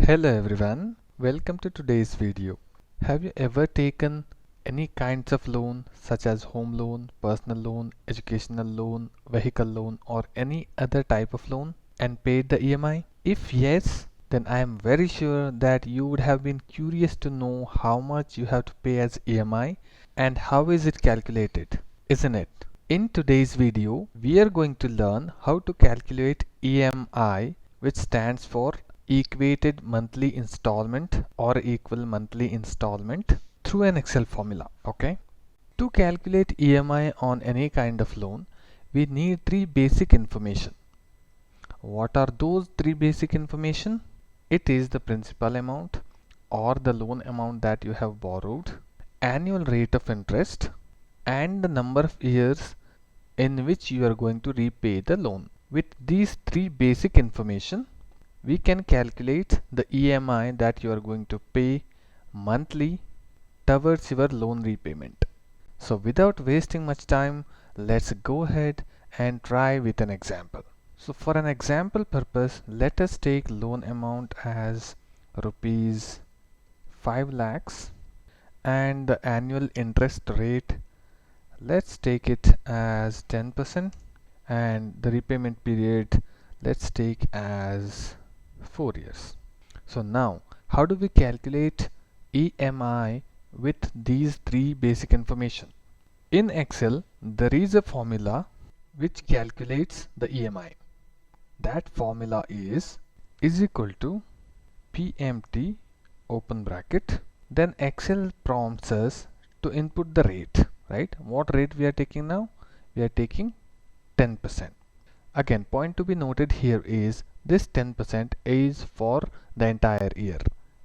Hello everyone, welcome to today's video. Have you ever taken any kinds of loan such as home loan, personal loan, educational loan, vehicle loan or any other type of loan and paid the EMI? If yes, then I am very sure that you would have been curious to know how much you have to pay as EMI and how is it calculated, isn't it? In today's video, we are going to learn how to calculate EMI, which stands for Equated monthly installment or equal monthly installment, through an Excel formula. Okay. To calculate EMI on any kind of loan, we need three basic information. What are those three basic information? It is the principal amount or the loan amount that you have borrowed, annual rate of interest, and the number of years in which you are going to repay the loan. With these three basic information, we can calculate the EMI that you are going to pay monthly towards your loan repayment. So without wasting much time, let's go ahead and try with an example. So for an example purpose, let us take loan amount as rupees 5 lakhs and the annual interest rate, let's take it as 10%, and the repayment period let's take as 4 years. So now how do we calculate EMI with these three basic information? In Excel there is a formula which calculates the EMI. That formula is equal to PMT open bracket, then Excel prompts us to input the rate, right? What rate we are taking now? We are taking 10%. Again, point to be noted here is this 10% is for the entire year,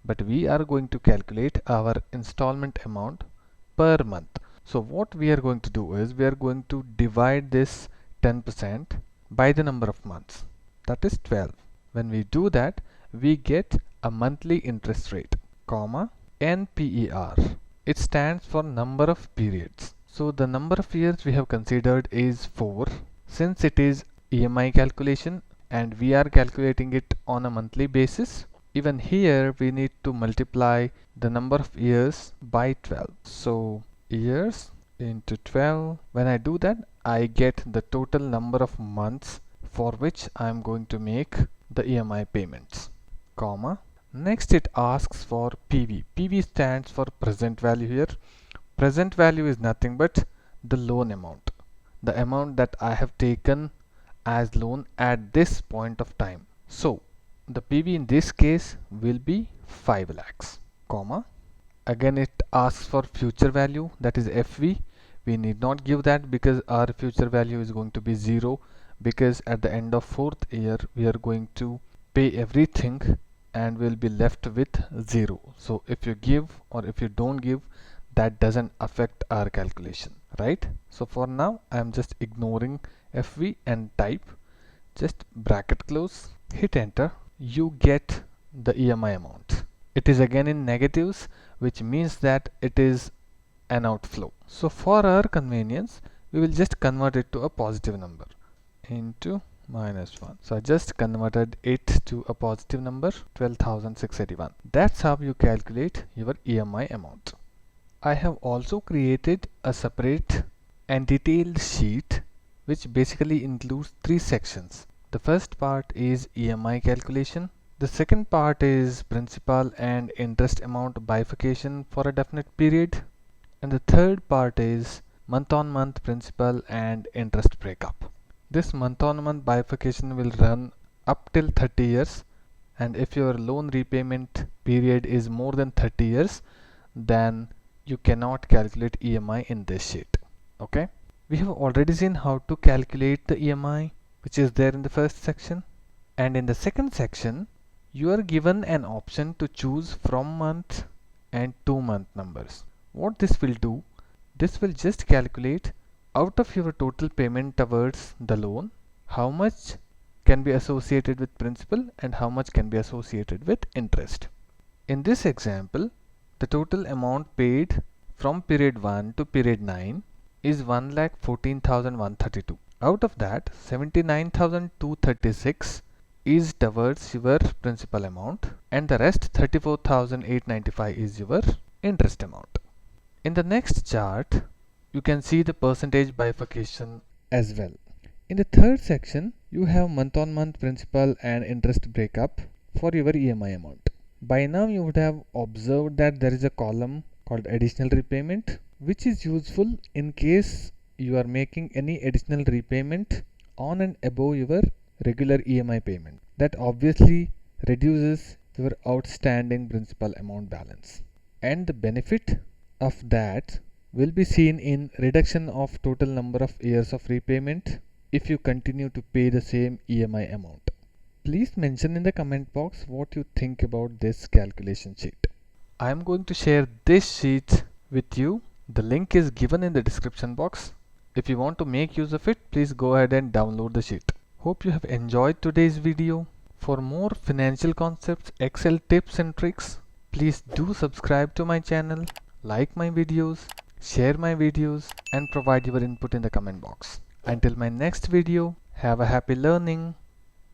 but we are going to calculate our installment amount per month. So what we are going to do is we are going to divide this 10% by the number of months, that is 12. When we do that, we get a monthly interest rate, comma NPER. It stands for number of periods. So the number of years we have considered is 4. Since it is EMI calculation and we are calculating it on a monthly basis, even here we need to multiply the number of years by 12. So years into 12, when I do that, I get the total number of months for which I am going to make the EMI payments, comma. Next it asks for PV. PV stands for present value here. Present value is nothing but the loan amount, the amount that I have taken as loan at this point of time. So the PV in this case will be 5 lakhs, comma. Again it asks for future value, that is FV. We need not give that because our future value is going to be 0, because at the end of 4th year we are going to pay everything and we'll be left with 0. So if you give or if you don't give, that doesn't affect our calculation, right? So for now I am just ignoring FV and type just bracket close, hit enter. You get the EMI amount. It is again in negatives, which means that it is an outflow. So for our convenience, we will just convert it to a positive number into -1. So I just converted it to a positive number, 12,681. That's how you calculate your EMI amount. I have also created a separate and detailed sheet which basically includes 3 sections. The first part is EMI calculation. The second part is principal and interest amount bifurcation for a definite period. And the third part is month-on-month principal and interest breakup. This month-on-month bifurcation will run up till 30 years. And if your loan repayment period is more than 30 years, then you cannot calculate EMI in this sheet. Okay. We have already seen how to calculate the EMI, which is there in the first section. And in the second section, you are given an option to choose from month and 2-month numbers. What this will do, this will just calculate out of your total payment towards the loan, how much can be associated with principal and how much can be associated with interest. In this example, the total amount paid from period 1 to period 9 is 1,14,132. Out of that, 79,236 is towards your principal amount and the rest 34,895 is your interest amount. In the next chart, you can see the percentage bifurcation as well. In the third section, you have month-on-month principal and interest breakup for your EMI amount. By now you would have observed that there is a column called additional repayment, which is useful in case you are making any additional repayment on and above your regular EMI payment. That obviously reduces your outstanding principal amount balance. And the benefit of that will be seen in reduction of total number of years of repayment if you continue to pay the same EMI amount. Please mention in the comment box what you think about this calculation sheet. I am going to share this sheet with you. The link is given in the description box. If you want to make use of it, please go ahead and download the sheet. Hope you have enjoyed today's video. For more financial concepts, Excel tips and tricks, please do subscribe to my channel, like my videos, share my videos, and provide your input in the comment box. Until my next video, have a happy learning.